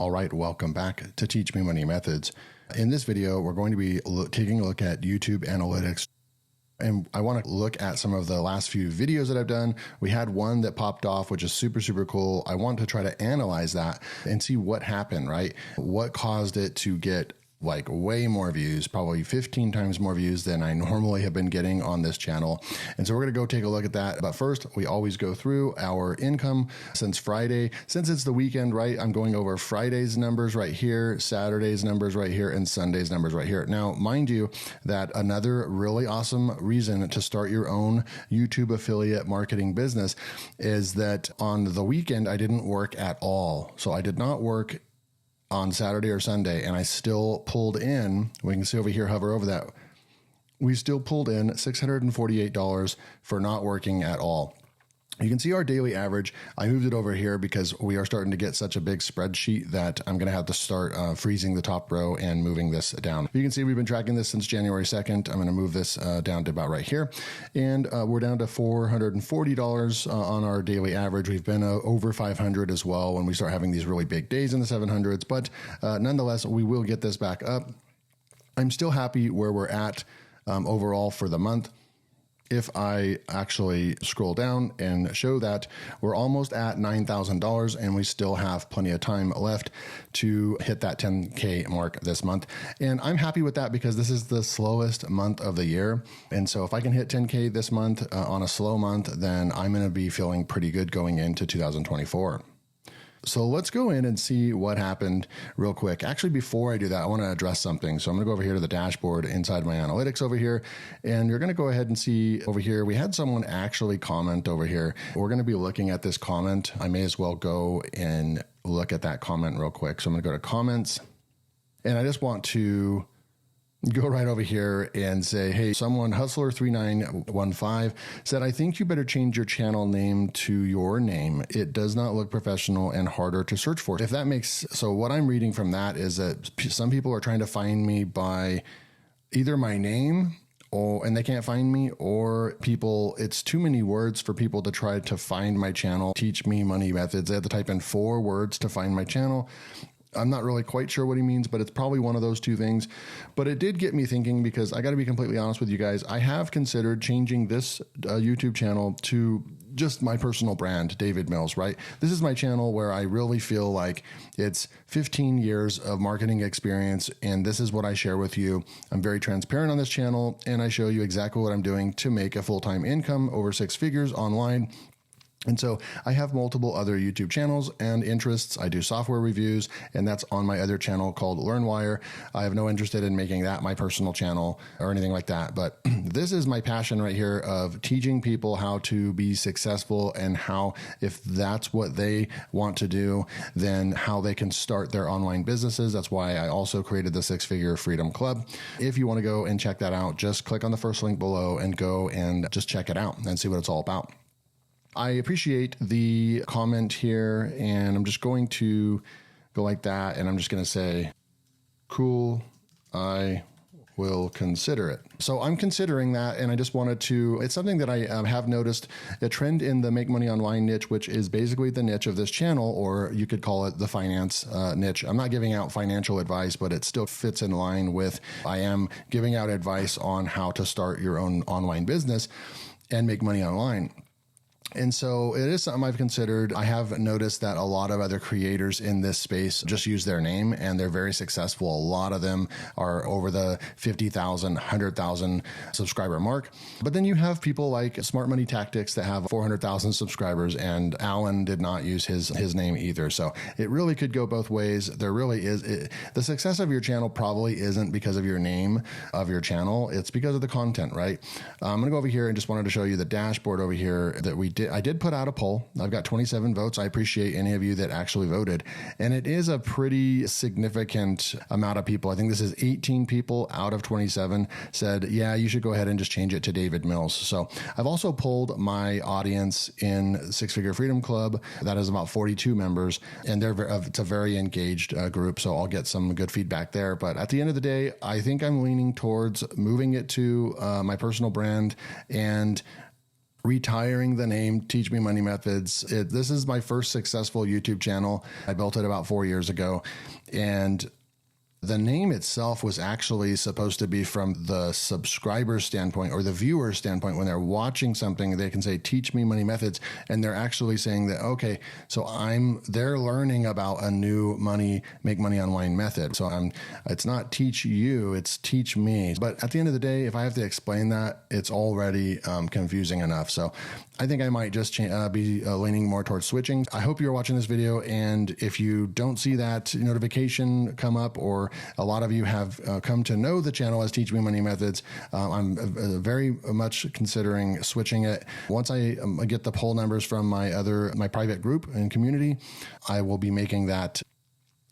All right, welcome back to Teach Me Money Methods. In this video, we're going to be taking a look at YouTube analytics. And I want to look at some of the last few videos that I've done. We had one that popped off, which is super, super cool. I want to try to analyze that and see what happened, right? What caused it to get like way more views, probably 15 times more views than I normally have been getting on this channel. And so we're going to go take a look at that. But first, we always go through our income since Friday. Since it's the weekend, right? I'm going over Friday's numbers right here, Saturday's numbers right here, and Sunday's numbers right here. Now, mind you, that another really awesome reason to start your own YouTube affiliate marketing business is that on the weekend, I didn't work at all. So I did not work on Saturday or Sunday, and I still pulled in, we can see over here, hover over that, we still pulled in $648 for not working at all. You can see our daily average. I moved it over here because we are starting to get such a big spreadsheet that I'm going to have to start freezing the top row and moving this down. You can see we've been tracking this since January 2nd. I'm going to move this down to about right here. And we're down to $440 on our daily average. We've been over 500 as well when we start having these really big days in the 700s. But nonetheless, we will get this back up. I'm still happy where we're at overall for the month. If I actually scroll down and show that we're almost at $9,000 and we still have plenty of time left to hit that 10K mark this month. And I'm happy with that because this is the slowest month of the year. And so if I can hit 10K this month on a slow month, then I'm going to be feeling pretty good going into 2024. So let's go in and see what happened real quick. Actually, before I do that, I want to address something. So I'm going to go over here to the dashboard inside my analytics over here. And you're going to go ahead and see over here, we had someone actually comment over here. We're going to be looking at this comment. I may as well go and look at that comment real quick. So I'm going to go to comments. And I just want to go right over here and say, hey, someone, Hustler3915, said, I think you better change your channel name to your name. It does not look professional and harder to search for. If that makes, so what I'm reading from that is that some people are trying to find me by either my name and they can't find me, or people, it's too many words for people to try to find my channel. Teach Me Money Methods. They have to type in 4 words to find my channel. I'm not really quite sure what he means, but it's probably one of those two things. But it did get me thinking because I got to be completely honest with you guys. I have considered changing this YouTube channel to just my personal brand, David Mills, right? This is my channel where I really feel like it's 15 years of marketing experience, and this is what I share with you. I'm very transparent on this channel, and I show you exactly what I'm doing to make a full-time income over 6 figures online. And so I have multiple other YouTube channels and interests. I do software reviews, and that's on my other channel called LearnWire. I have no interest in making that my personal channel or anything like that. But this is my passion right here of teaching people how to be successful and how, if that's what they want to do, then how they can start their online businesses. That's why I also created the 6-Figure Freedom Club. If you want to go and check that out, just click on the first link below and go and just check it out and see what it's all about. I appreciate the comment here, and I'm just going to go like that, and I'm just going to say, cool, I will consider it. So I'm considering that, and I just wanted to, it's something that I have noticed a trend in the make money online niche, which is basically the niche of this channel, or you could call it the finance niche. I'm not giving out financial advice, but it still fits in line with, I am giving out advice on how to start your own online business and make money online. And so it is something I've considered. I have noticed that a lot of other creators in this space just use their name and they're very successful. A lot of them are over the 50,000, 100,000 subscriber mark. But then you have people like Smart Money Tactics that have 400,000 subscribers, and Alan did not use his name either. So it really could go both ways. There really is. The success of your channel probably isn't because of your name of your channel. It's because of the content, right? I'm going to go over here and just wanted to show you the dashboard over here that we did. I did put out a poll. I've got 27 votes. I appreciate any of you that actually voted. And it is a pretty significant amount of people. I think this is 18 people out of 27 said, yeah, you should go ahead and just change it to David Mills. So I've also polled my audience in 6-Figure Freedom Club. That is about 42 members, and it's a very engaged group. So I'll get some good feedback there. But at the end of the day, I think I'm leaning towards moving it to my personal brand and retiring the name Teach Me Money Methods. This is my first successful YouTube channel. I built it about 4 years ago, and the name itself was actually supposed to be from the subscriber standpoint or the viewer standpoint. When they're watching something, they can say, Teach Me Money Methods. And they're actually saying that, okay, so they're learning about a new make money online method. So it's not teach you, it's teach me. But at the end of the day, if I have to explain that, it's already confusing enough. So I think I might just be leaning more towards switching. I hope you're watching this video. And if you don't see that notification come up, or a lot of you have come to know the channel as Teach Me Money Methods, I'm very much considering switching it. Once I get the poll numbers from my private group and community, I will be making that.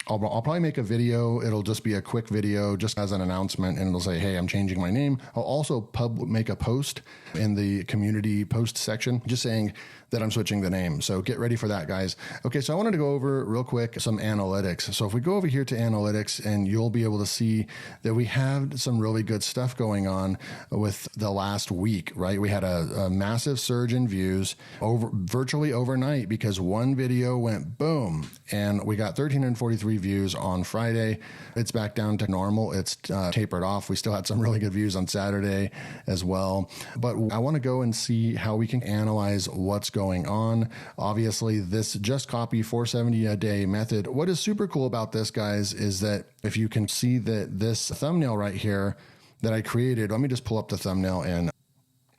I'll probably make a video. It'll just be a quick video just as an announcement, and it'll say, hey, I'm changing my name. I'll also make a post in the community post section just saying that I'm switching the name. So get ready for that, guys. Okay, so I wanted to go over real quick some analytics. So if we go over here to analytics, and you'll be able to see that we have some really good stuff going on with the last week, right? We had a massive surge in views virtually overnight because one video went boom, and we got 1,343 views on Friday. It's back down to normal. It's tapered off. We still had some really good views on Saturday as well. But I want to go and see how we can analyze what's going on. Obviously, this just copy 470 a day method. What is super cool about this, guys, is that if you can see that this thumbnail right here that I created, let me just pull up the thumbnail, and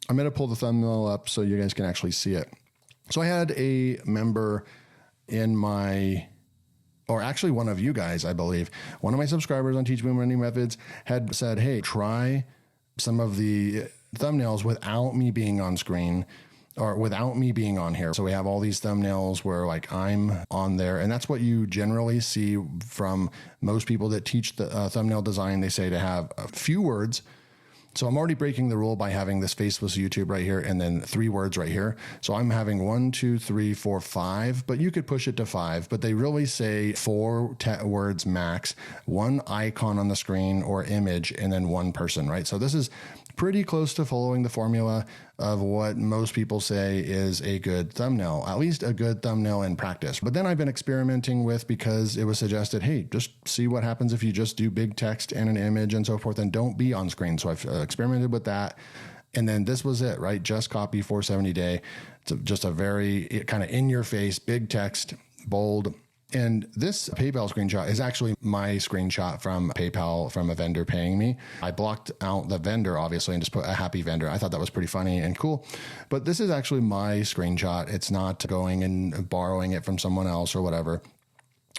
I'm going to pull the thumbnail up so you guys can actually see it. So I had a member or actually one of you guys, I believe, one of my subscribers on Teach Me Money Methods had said, hey, try some of the thumbnails without me being on screen or without me being on here. So we have all these thumbnails where like I'm on there, and that's what you generally see from most people that teach the thumbnail design. They say to have a few words. So I'm already breaking the rule by having this faceless YouTube right here and then 3 words right here. So I'm having 1, 2, 3, 4, 5, but you could push it to 5, but they really say 4 words max, 1 icon on the screen or image, and then 1 person, right? So this is pretty close to following the formula of what most people say is a good thumbnail, at least a good thumbnail in practice. But then I've been experimenting with, because it was suggested, hey, just see what happens if you just do big text and an image and so forth and don't be on screen. So I've experimented with that. And then this was it, right? Just copy 470 day. It's just a very kind of in your face, big text, bold. And this PayPal screenshot is actually my screenshot from PayPal from a vendor paying me. I blocked out the vendor, obviously, and just put a happy vendor. I thought that was pretty funny and cool. But this is actually my screenshot. It's not going and borrowing it from someone else or whatever.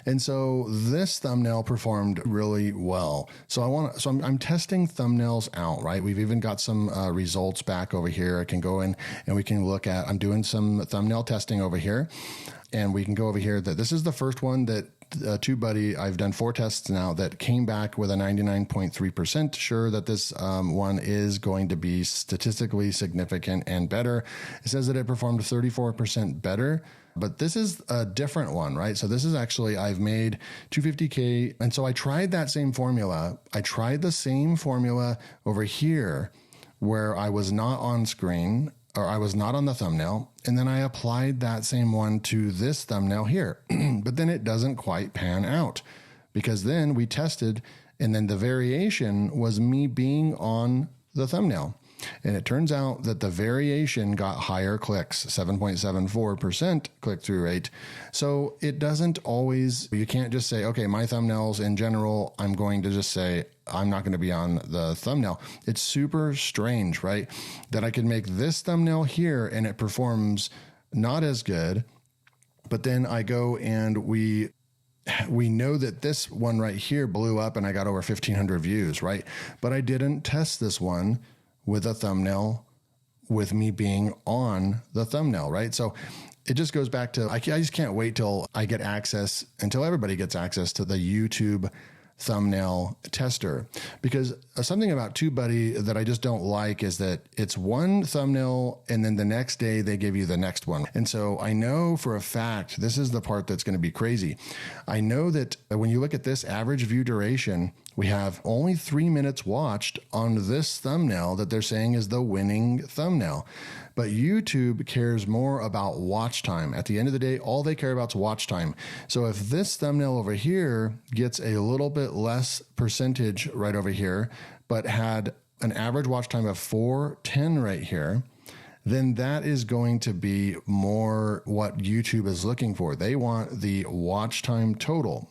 And so this thumbnail performed really well. So I'm testing thumbnails out, right? We've even got some results back over here. I can go in and we can look at, I'm doing some thumbnail testing over here, and we can go over here that this is the first one that TubeBuddy, I've done 4 tests now that came back with a 99.3% sure that this one is going to be statistically significant and better. It says that it performed 34% better. But this is a different one, right? So this is actually, I've made 250K. And so I tried that same formula. I tried the same formula over here where I was not on screen, or I was not on the thumbnail. And then I applied that same one to this thumbnail here. But then it doesn't quite pan out, because then we tested, and then the variation was me being on the thumbnail. And it turns out that the variation got higher clicks, 7.74% click-through rate. So it doesn't always, you can't just say, okay, my thumbnails in general, I'm going to just say, I'm not going to be on the thumbnail. It's super strange, right? That I could make this thumbnail here and it performs not as good. But then I go and we know that this one right here blew up and I got over 1,500 views, right? But I didn't test this one with a thumbnail with me being on the thumbnail, right? So it just goes back to, I just can't wait till I get access, until everybody gets access to the YouTube thumbnail tester, because something about TubeBuddy that I just don't like is that it's one thumbnail and then the next day they give you the next one. And so I know for a fact, this is the part that's going to be crazy. I know that when you look at this average view duration we have only 3 minutes watched on this thumbnail that they're saying is the winning thumbnail. But YouTube cares more about watch time. At the end of the day, all they care about is watch time. So if this thumbnail over here gets a little bit less percentage right over here, but had an average watch time of 4:10 right here, then that is going to be more what YouTube is looking for. They want the watch time total.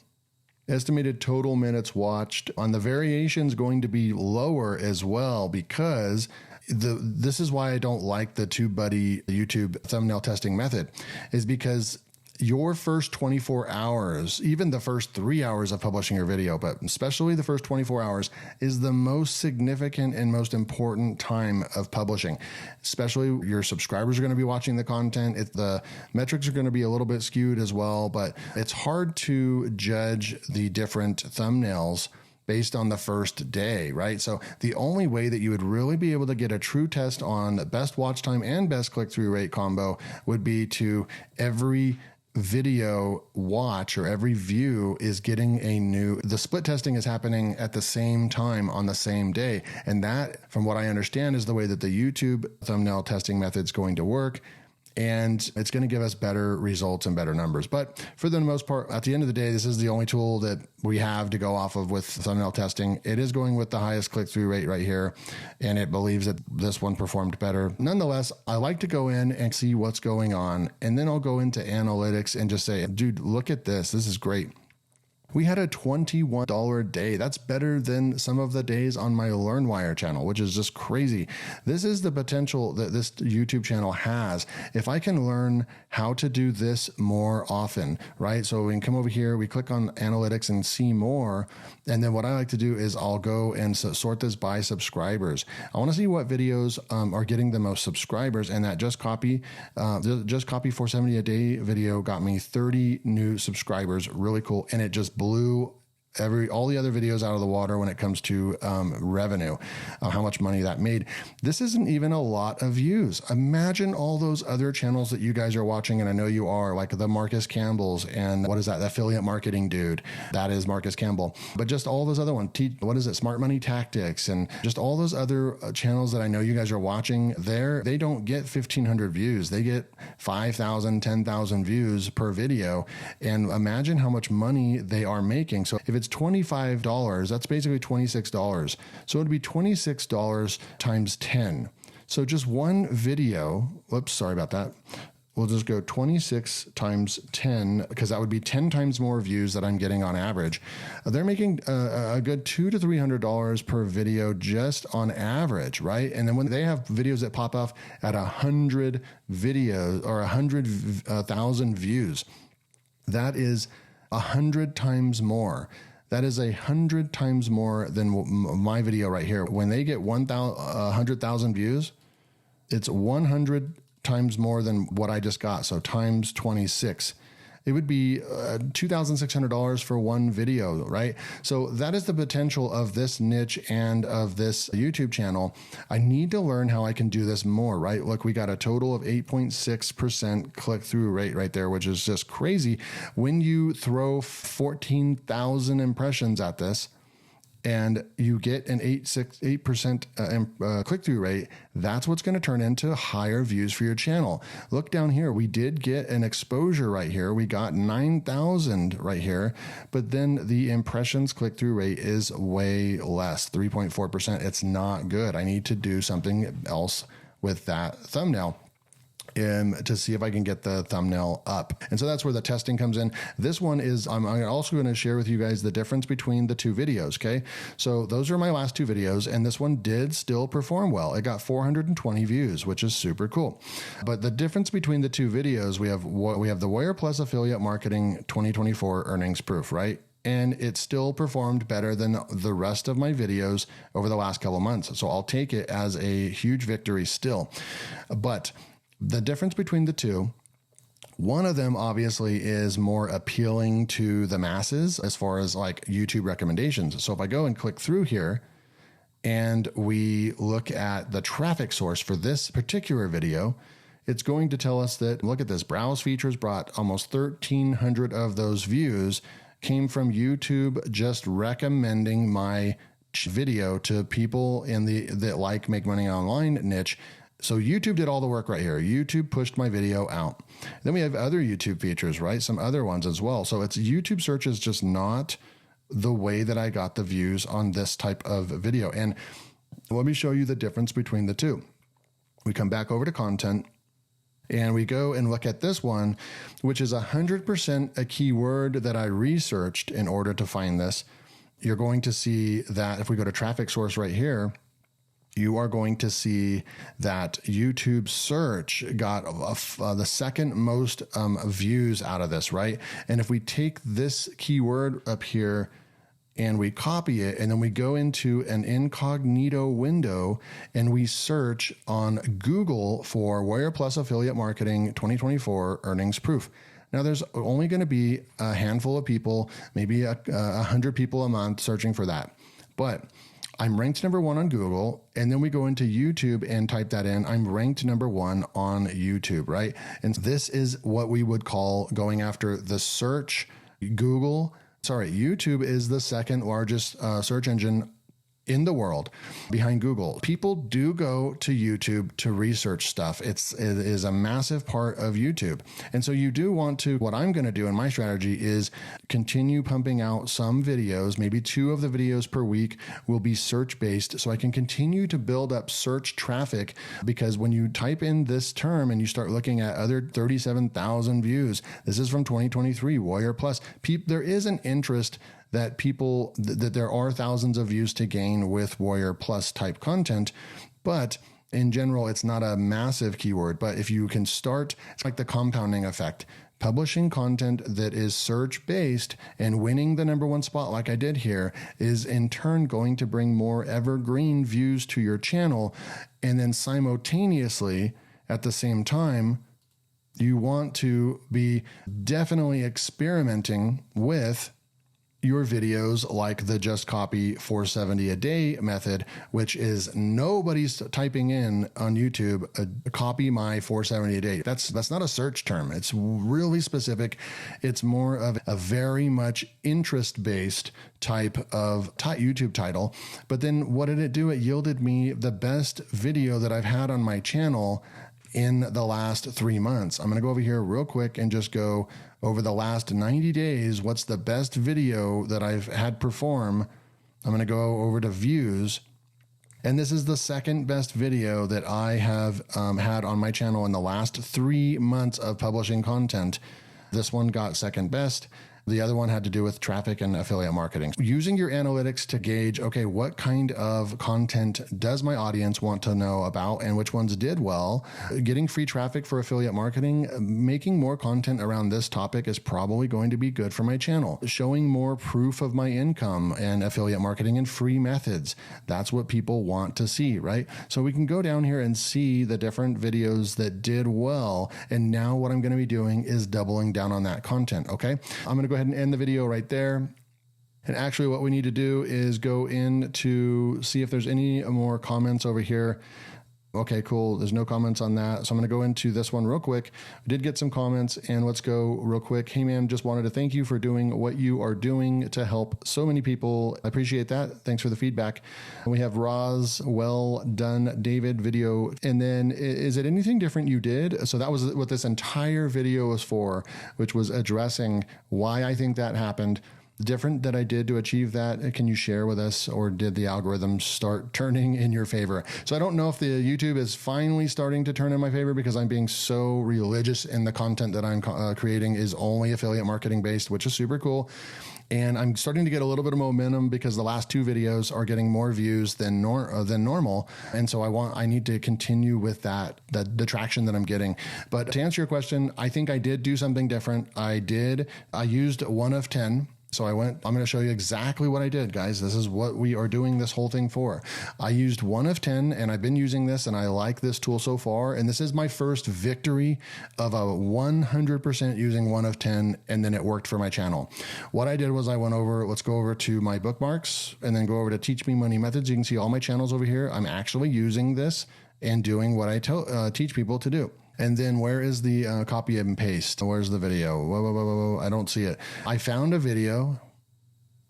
Estimated total minutes watched on the variation is going to be lower as well, because this is why I don't like the TubeBuddy YouTube thumbnail testing method, is because your first 24 hours, even the first 3 hours of publishing your video, but especially the first 24 hours, is the most significant and most important time of publishing. Especially your subscribers are going to be watching the content. The metrics are going to be a little bit skewed as well, but it's hard to judge the different thumbnails based on the first day, right? So the only way that you would really be able to get a true test on best watch time and best click-through rate combo would be to every video watch or every view is getting the split testing is happening at the same time on the same day. And that, from what I understand, is the way that the YouTube thumbnail testing method is going to work. And it's going to give us better results and better numbers. But for the most part, at the end of the day, this is the only tool that we have to go off of with thumbnail testing. It is going with the highest click-through rate right here, and it believes that this one performed better. Nonetheless, I like to go in and see what's going on, and then I'll go into analytics and just say, dude, look at this. This is great. We had a $21 day. That's better than some of the days on my LearnWire channel, which is just crazy. This is the potential that this YouTube channel has. If I can learn how to do this more often, right? So we can come over here, we click on analytics and see more. And then what I like to do is I'll go and sort this by subscribers. I want to see what videos are getting the most subscribers, and that Just Copy 470 a day video got me 30 new subscribers. Really cool. And it just blew all the other videos out of the water when it comes to revenue, how much money that made. This isn't even a lot of views. Imagine all those other channels that you guys are watching, and I know you are, like the Marcus Campbell's, and what is that? The affiliate marketing dude. That is Marcus Campbell. But just all those other ones, what is it? Smart Money Tactics, and just all those other channels that I know you guys are watching there, they don't get 1,500 views. They get 5,000, 10,000 views per video. And imagine how much money they are making. So if it's $25, that's basically $26. So it'd be $26 times 10. So just one video, whoops, sorry about that. We'll just go 26 times 10, because that would be 10 times more views that I'm getting on average. They're making a good $200 to $300 per video just on average, right? And then when they have videos that pop off at 100 videos or 100,000 views, that is 100 times more. That is 100 times more than my video right here. When they get 100,000 views, it's 100 times more than what I just got. So times 26. It would be $2,600 for one video, right? So that is the potential of this niche and of this YouTube channel. I need to learn how I can do this more, right? Look, we got a total of 8.6% click-through rate right there, which is just crazy. When you throw 14,000 impressions at this, and you get an 8% click-through rate, that's what's going to turn into higher views for your channel. Look down here. We did get an exposure right here. We got 9,000 right here, but then the impressions click-through rate is way less, 3.4%. It's not good. I need to do something else with that thumbnail to see if I can get the thumbnail up. And so that's where the testing comes in. This one is, I'm also going to share with you guys the difference between the two videos, okay? So those are my last two videos, and this one did still perform well. It got 420 views, which is super cool. But the difference between the two videos, we have the Wire Plus Affiliate Marketing 2024 earnings proof, right? And it still performed better than the rest of my videos over the last couple of months. So I'll take it as a huge victory still. But the difference between the two, one of them obviously is more appealing to the masses as far as like YouTube recommendations. So if I go and click through here and we look at the traffic source for this particular video, it's going to tell us that, look at this, browse features brought almost 1,300 of those views, came from YouTube just recommending my video to people in the that like make money online niche. So YouTube did all the work right here. YouTube pushed my video out. Then we have other YouTube features, right? Some other ones as well. So it's YouTube search is just not the way that I got the views on this type of video. And let me show you the difference between the two. We come back over to content and we go and look at this one, which is 100% a keyword that I researched in order to find this. You're going to see that if we go to traffic source right here, you are going to see that YouTube search got the second most views out of this, right? And if we take this keyword up here and we copy it, and then we go into an incognito window and we search on Google for Warrior Plus Affiliate Marketing 2024 earnings proof. Now, there's only going to be a handful of people, maybe 100 people a month searching for that. But I'm ranked number 1 on Google, and then we go into YouTube and type that in. I'm ranked number 1 on YouTube, right? And this is what we would call going after the search. YouTube is the second largest search engine in the world behind Google. People do go to YouTube to research stuff. It is a massive part of YouTube. And so you do want to, what I'm going to do in my strategy is continue pumping out some videos, maybe 2 of the videos per week will be search based. So I can continue to build up search traffic, because when you type in this term and you start looking at other 37,000 views, this is from 2023, Warrior Plus, there is an interest that there are thousands of views to gain with Warrior Plus type content, but in general, it's not a massive keyword. But if you can start, it's like the compounding effect. Publishing content that is search based and winning the number 1 spot like I did here is in turn going to bring more evergreen views to your channel. And then simultaneously, at the same time, you want to be definitely experimenting with your videos like the just copy 470 a day method, which is nobody's typing in on YouTube, copy my 470 a day. That's not a search term. It's really specific. It's more of a very much interest-based type of YouTube title. But then what did it do? It yielded me the best video that I've had on my channel in the last 3 months. I'm going to go over here real quick and just go over the last 90 days. What's the best video that I've had perform? I'm going to go over to views. And this is the second best video that I have had on my channel in the last 3 months of publishing content. This one got second best. The other one had to do with traffic and affiliate marketing. Using your analytics to gauge, okay, what kind of content does my audience want to know about and which ones did well? Getting free traffic for affiliate marketing, making more content around this topic is probably going to be good for my channel. Showing more proof of my income and affiliate marketing and free methods. That's what people want to see, right? So we can go down here and see the different videos that did well. And now what I'm going to be doing is doubling down on that content, okay? I'm going to go ahead and end the video right there. And actually what we need to do is go in to see if there's any more comments over here. Okay, cool. There's no comments on that. So I'm going to go into this one real quick. I did get some comments, and let's go real quick. Hey man, just wanted to thank you for doing what you are doing to help so many people. I appreciate that. Thanks for the feedback. And we have Roz, well done, David video. And then is it anything different you did? So that was what this entire video was for, which was addressing why I think that happened. Different that I did to achieve that. Can you share with us, or did the algorithm start turning in your favor? So I don't know if the YouTube is finally starting to turn in my favor, because I'm being so religious in the content that I'm creating is only affiliate marketing based, which is super cool. And I'm starting to get a little bit of momentum because the last 2 videos are getting more views than normal. And so I need to continue with the traction that I'm getting. But to answer your question, I think I did do something different. I used 1 of 10. So I'm going to show you exactly what I did, guys. This is what we are doing this whole thing for. I used 1 of 10, and I've been using this, and I like this tool so far. And this is my first victory of a 100% using 1 of 10, and then it worked for my channel. What I did was let's go over to my bookmarks and then go over to Teach Me Money Methods. You can see all my channels over here. I'm actually using this and doing what I teach people to do. And then where is the copy and paste? Where's the video? Whoa, I don't see it. I found a video.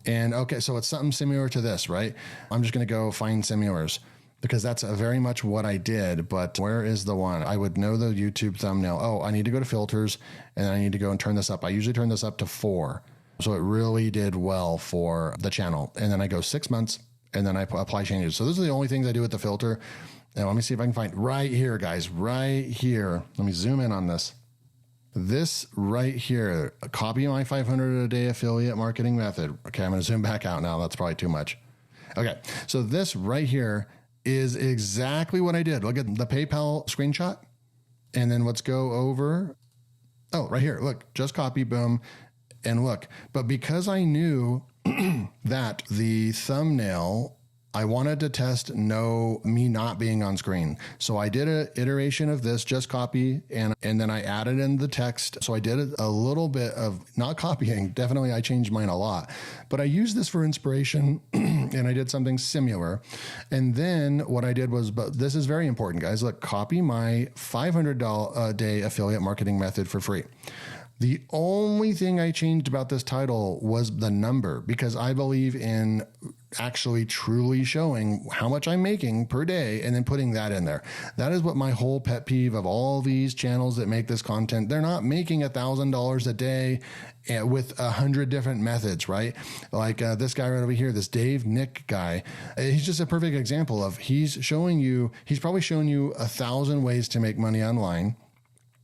And okay, so it's something similar to this, right? I'm just going to go find similars because that's very much what I did. But where is the one? I would know the YouTube thumbnail. Oh, I need to go to filters and I need to go and turn this up. I usually turn this up to 4. So it really did well for the channel. And then I go 6 months and then I apply changes. So those are the only things I do with the filter. And let me see if I can find right here, guys, right here. Let me zoom in on this. This right here, copy my 500 a day affiliate marketing method. Okay, I'm going to zoom back out now. That's probably too much. Okay, so this right here is exactly what I did. Look at the PayPal screenshot. And then let's go over. Oh, right here. Look, just copy, boom, and look. But because I knew that the thumbnail, I wanted to test me not being on screen. So I did an iteration of this, just copy, and then I added in the text. So I did a little bit of not copying. Definitely I changed mine a lot, but I used this for inspiration and I did something similar. And then what I did was, but this is very important, guys. Look, copy my $500 a day affiliate marketing method for free. The only thing I changed about this title was the number, because I believe in actually truly showing how much I'm making per day and then putting that in there. That is what my whole pet peeve of all these channels that make this content. They're not making $1,000 a day with 100 different methods, right? Like this guy right over here, this Dave Nick guy, he's just a perfect example of he's probably shown you 1,000 ways to make money online.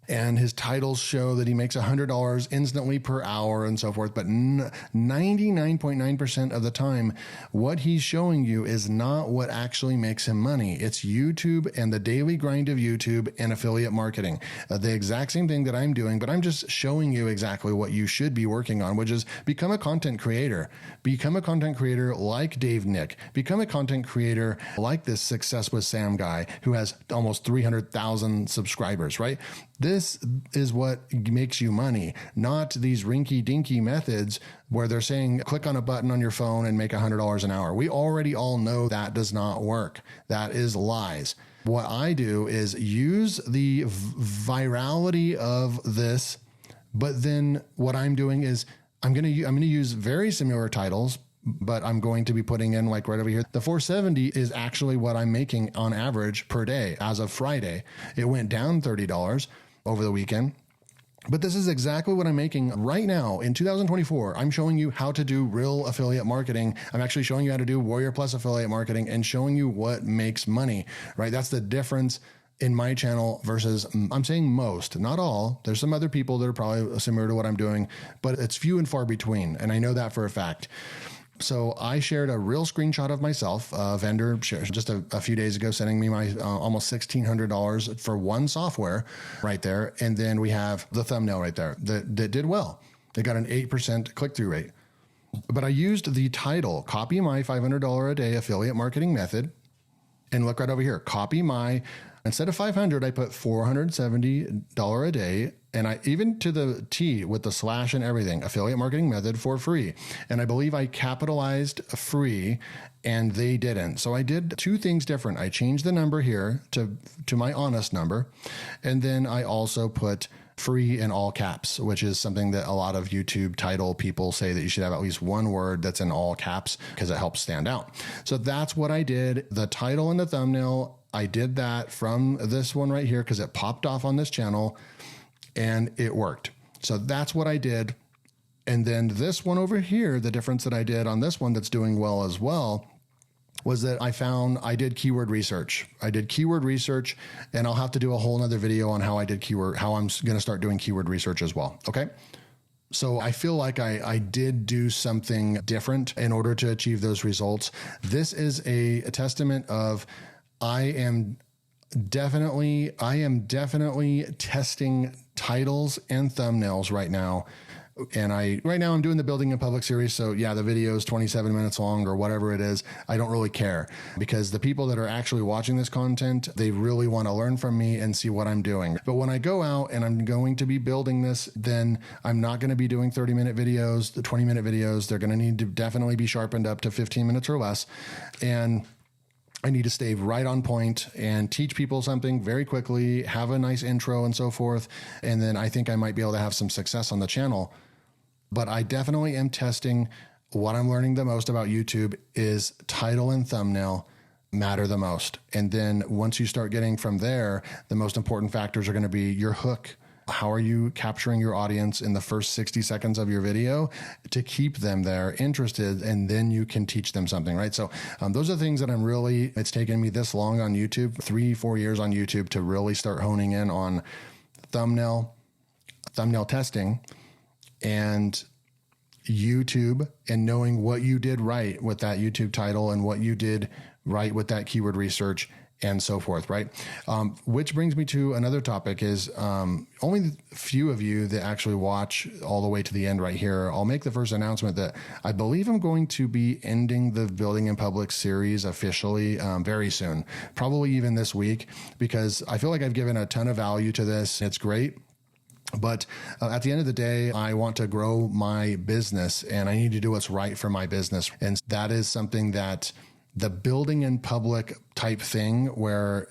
And his titles show that he makes $100 instantly per hour and so forth. But 99.9% of the time, what he's showing you is not what actually makes him money. It's YouTube and the daily grind of YouTube and affiliate marketing. The exact same thing that I'm doing, but I'm just showing you exactly what you should be working on, which is become a content creator. Become a content creator like Dave Nick. Become a content creator like this Success with Sam guy who has almost 300,000 subscribers, right? This is what makes you money, not these rinky-dinky methods where they're saying, click on a button on your phone and make $100 an hour. We already all know that does not work. That is lies. What I do is use the virality of this, but then what I'm doing is I'm going to use very similar titles, but I'm going to be putting in like right over here. The 470 is actually what I'm making on average per day as of Friday. It went down $30 over the weekend. But this is exactly what I'm making right now in 2024. I'm showing you how to do real affiliate marketing. I'm actually showing you how to do Warrior Plus affiliate marketing and showing you what makes money, right? That's the difference in my channel versus, I'm saying most, not all. There's some other people that are probably similar to what I'm doing, but it's few and far between. And I know that for a fact. So I shared a real screenshot of myself. A vendor shared just a few days ago, sending me my almost $1,600 for one software right there. And then we have the thumbnail right there that did well. It got an 8% click-through rate. But I used the title, copy my $500 a day affiliate marketing method. And look right over here, instead of 500, I put $470 a day. And I even to the T with the slash and everything, affiliate marketing method for free. And I believe I capitalized free and they didn't. So I did two things different. I changed the number here to my honest number. And then I also put free in all caps, which is something that a lot of YouTube title people say that you should have at least one word that's in all caps because it helps stand out. So that's what I did. The title and the thumbnail, I did that from this one right here because it popped off on this channel. And it worked. So that's what I did. And then this one over here, the difference that I did on this one that's doing well as well was that I did keyword research. And I'll have to do a whole nother video on how I'm going to start doing keyword research as well. Okay. So I feel like I did do something different in order to achieve those results. This is a testament of I am definitely testing titles and thumbnails right now. And right now I'm doing the building in public series. So yeah, the video is 27 minutes long or whatever it is. I don't really care because the people that are actually watching this content, they really want to learn from me and see what I'm doing. But when I go out and I'm going to be building this, then I'm not going to be doing 30-minute videos, the 20-minute videos. They're going to need to definitely be sharpened up to 15 minutes or less. And I need to stay right on point and teach people something very quickly, have a nice intro and so forth. And then I think I might be able to have some success on the channel. But I definitely am testing. What I'm learning the most about YouTube is title and thumbnail matter the most. And then once you start getting from there, the most important factors are going to be your hook. How are you capturing your audience in the first 60 seconds of your video to keep them there interested, and then you can teach them something, right? So those are the things that it's taken me this long on YouTube, 3-4 years on YouTube, to really start honing in on thumbnail testing and YouTube, and knowing what you did right with that YouTube title and what you did right with that keyword research and so forth, right? Which brings me to another topic is only a few of you that actually watch all the way to the end right here. I'll make the first announcement that I believe I'm going to be ending the Building in Public series officially very soon, probably even this week, because I feel like I've given a ton of value to this. It's great. But at the end of the day, I want to grow my business and I need to do what's right for my business. And that is something that the building in public type thing where,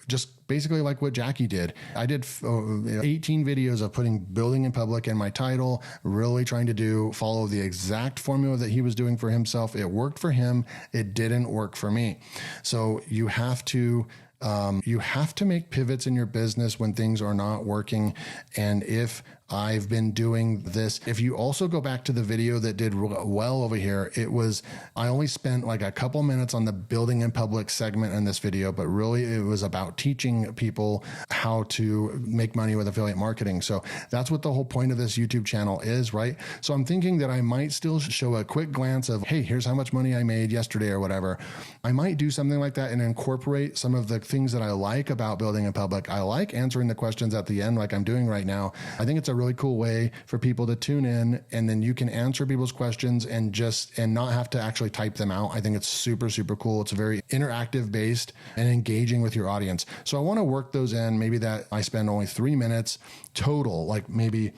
just basically like what Jackie did. I did 18 videos of putting building in public in my title, really trying to follow the exact formula that he was doing for himself. It worked for him. It didn't work for me. So you have to make pivots in your business when things are not working. And if I've been doing this, if you also go back to the video that did well over here, I only spent like a couple minutes on the building in public segment in this video, but really it was about teaching people how to make money with affiliate marketing. So that's what the whole point of this YouTube channel is, right? So I'm thinking that I might still show a quick glance of, hey, here's how much money I made yesterday or whatever. I might do something like that and incorporate some of the things that I like about building in public. I like answering the questions at the end like I'm doing right now. I think it's a really cool way for people to tune in, and then you can answer people's questions and not have to actually type them out. I think it's super, super cool. It's very interactive based and engaging with your audience. So I want to work those in. Maybe that I spend only 3 minutes total, like maybe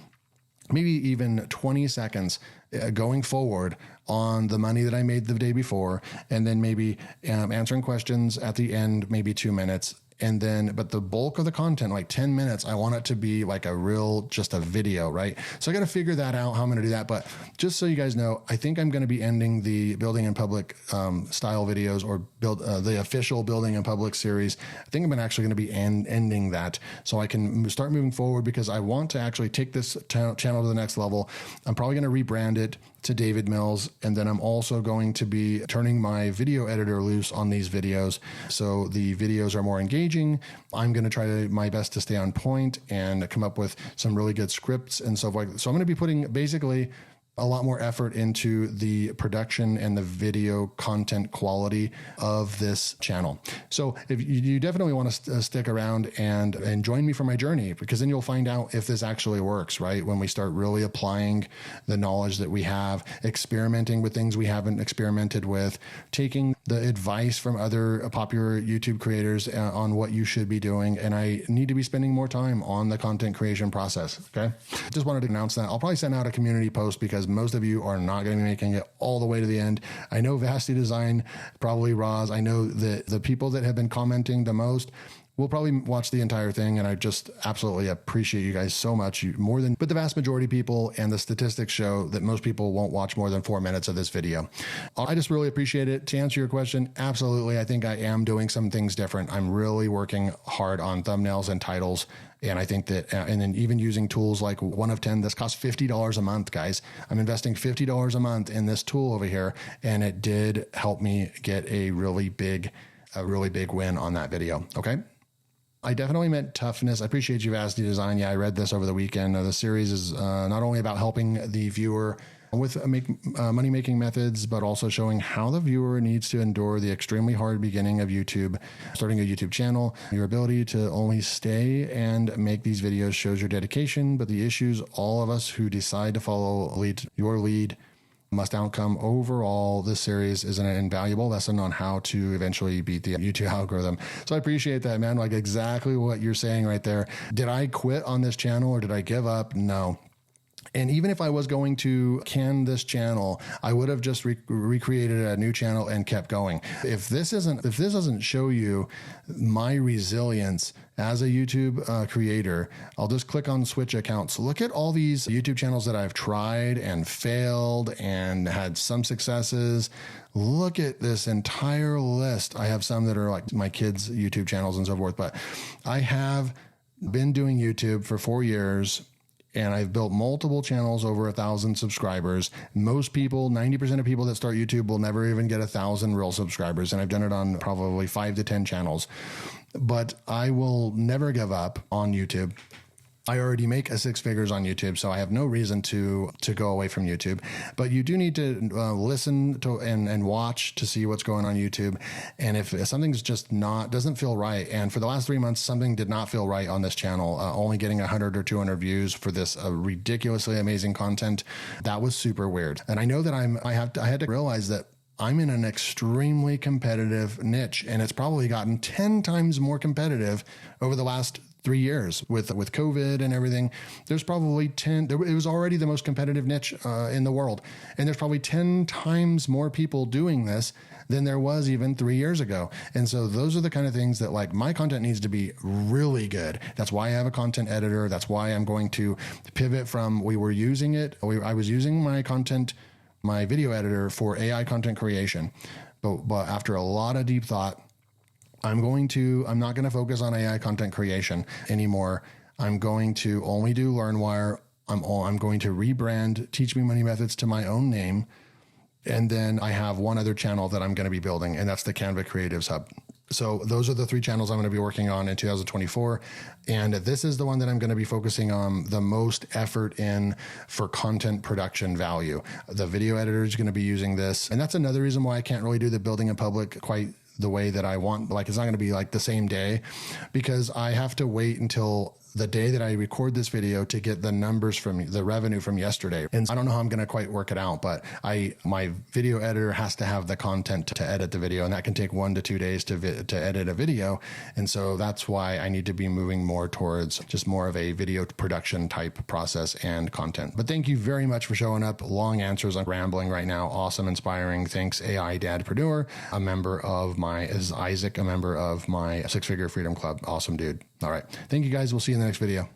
even 20 seconds going forward on the money that I made the day before. And then maybe answering questions at the end, maybe 2 minutes. But the bulk of the content, like 10 minutes, I want it to be like just a video, right? So I got to figure that out, how I'm going to do that. But just so you guys know, I think I'm going to be ending the building in public style videos, or the official building in public series. I think I'm actually going to be ending that so I can start moving forward, because I want to actually take this channel to the next level. I'm probably going to rebrand it to David Mills. And then I'm also going to be turning my video editor loose on these videos, so the videos are more engaging. I'm going to try my best to stay on point and come up with some really good scripts and stuff like that. So I'm going to be putting basically a lot more effort into the production and the video content quality of this channel. So if you definitely want to stick around and join me for my journey, because then you'll find out if this actually works, right? When we start really applying the knowledge that we have, experimenting with things we haven't experimented with, taking the advice from other popular YouTube creators on what you should be doing. And I need to be spending more time on the content creation process. Okay. Just wanted to announce that. I'll probably send out a community post, because most of you are not going to be making it all the way to the end. I know Vasti Design, probably Roz. I know that the people that have been commenting the most will probably watch the entire thing. And I just absolutely appreciate you guys so much, but the vast majority of people, and the statistics show that most people won't watch more than 4 minutes of this video. I just really appreciate it. To answer your question, absolutely. I think I am doing some things different. I'm really working hard on thumbnails and titles. And I think that, and then even using tools like One of 10, this costs $50 a month, guys. I'm investing $50 a month in this tool over here, and it did help me get a really big win on that video. Okay. I definitely meant toughness. I appreciate you, Vasti Design. Yeah, I read this over the weekend. The series is not only about helping the viewer with money-making methods, but also showing how the viewer needs to endure the extremely hard beginning of YouTube, starting a YouTube channel. Your ability to only stay and make these videos shows your dedication, but the issues all of us who decide to follow your lead must outcome. Overall, this series is an invaluable lesson on how to eventually beat the YouTube algorithm. So I appreciate that, man. Like exactly what you're saying right there. Did I quit on this channel or did I give up? No. And even if I was going to can this channel, I would have just recreated a new channel and kept going. If this doesn't show you my resilience as a YouTube creator, I'll just click on switch accounts. Look at all these YouTube channels that I've tried and failed and had some successes. Look at this entire list. I have some that are like my kids' YouTube channels and so forth, but I have been doing YouTube for 4 years. And I've built multiple channels over 1,000 subscribers. Most people, 90% of people that start YouTube will never even get 1,000 real subscribers. And I've done it on probably 5 to 10 channels. But I will never give up on YouTube. I already make 6 figures on YouTube, so I have no reason to go away from YouTube. But you do need to listen to and watch to see what's going on YouTube. And if something's just doesn't feel right, and for the last 3 months, something did not feel right on this channel, only getting 100 or 200 views for this ridiculously amazing content, that was super weird. And I know that I had to realize that I'm in an extremely competitive niche, and it's probably gotten 10 times more competitive over the last 3 years with COVID and everything. There's probably 10, it was already the most competitive niche in the world. And there's probably 10 times more people doing this than there was even 3 years ago. And so those are the kind of things that, like, my content needs to be really good. That's why I have a content editor. That's why I'm going to pivot from, I was using my video editor for AI content creation. But after a lot of deep thought, I'm not going to focus on AI content creation anymore. I'm going to only do LearnWire. I'm going to rebrand Teach Me Money Methods to my own name. And then I have one other channel that I'm going to be building, and that's the Canva Creatives Hub. So those are the 3 channels I'm going to be working on in 2024. And this is the one that I'm going to be focusing on the most effort in for content production value. The video editor is going to be using this. And that's another reason why I can't really do the building in public quite the way that I want. Like, it's not going to be like the same day, because I have to wait until the day that I record this video to get the numbers from the revenue from yesterday. And I don't know how I'm going to quite work it out, but my video editor has to have the content to edit the video, and that can take 1 to 2 days to edit a video. And so that's why I need to be moving more towards just more of a video production type process and content. But thank you very much for showing up. Long answers. I'm rambling right now. Awesome. Inspiring. Thanks. AI Dadpreneur, is Isaac, a member of my 6 Figure Freedom Club. Awesome dude. All right. Thank you guys. We'll see you in the next video.